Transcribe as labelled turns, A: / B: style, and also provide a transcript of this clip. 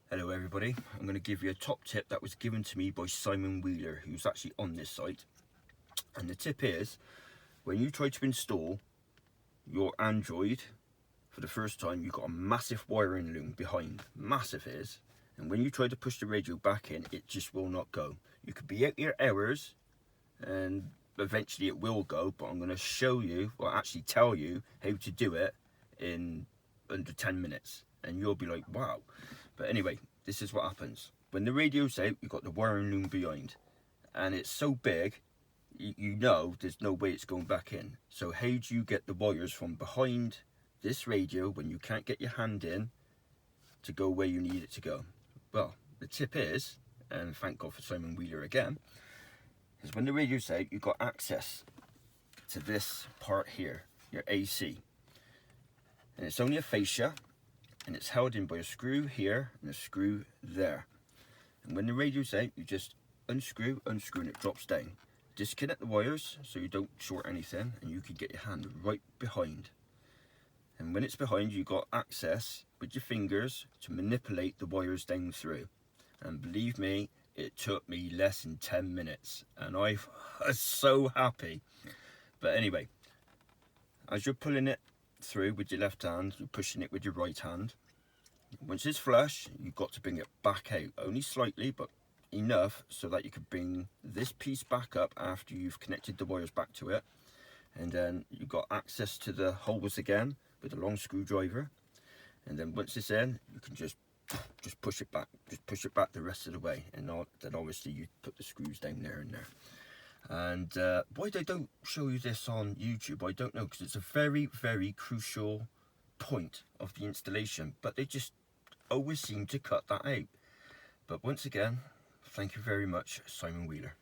A: Hello everybody, I'm going to give you a top tip that was given to me by Simon Wheeler, who's actually on this site. And the tip is, when you try to install your Android for the first time, you've got a massive wiring loom behind, massive it is. And when you try to push the radio back in, it just will not go. You could be out here hours and eventually it will go, but I'm going to show you, or actually tell you how to do it in under 10 minutes. And you'll be like, wow. But anyway, this is what happens. When the radio's out, you've got the wiring loom behind. And it's so big, you know there's no way it's going back in. So how do you get the wires from behind this radio when you can't get your hand in to go where you need it to go? Well, the tip is, and thank God for Simon Wheeler again, is when the radio's out, you've got access to this part here, your AC. And it's only a fascia, and it's held in by a screw here and a screw there. And when the radio's out, you just unscrew, and it drops down. Disconnect the wires so you don't short anything, and you can get your hand right behind. And when it's behind, you've got access with your fingers to manipulate the wires down through. And believe me, it took me less than 10 minutes, and I was so happy. But anyway, as you're pulling it through with your left hand, you're pushing it with your right hand. Once it's flush, you've got to bring it back out, only slightly, but enough so that you can bring this piece back up after you've connected the wires back to it. And then you've got access to the holes again with a long screwdriver. And then once it's in, you can just push it back the rest of the way. And then obviously you put the screws down there and there. And why they don't show you this on YouTube, I don't know, because it's a very, very crucial point of the installation, but they just always seem to cut that out. But once again, thank you very much, Simon Wheeler.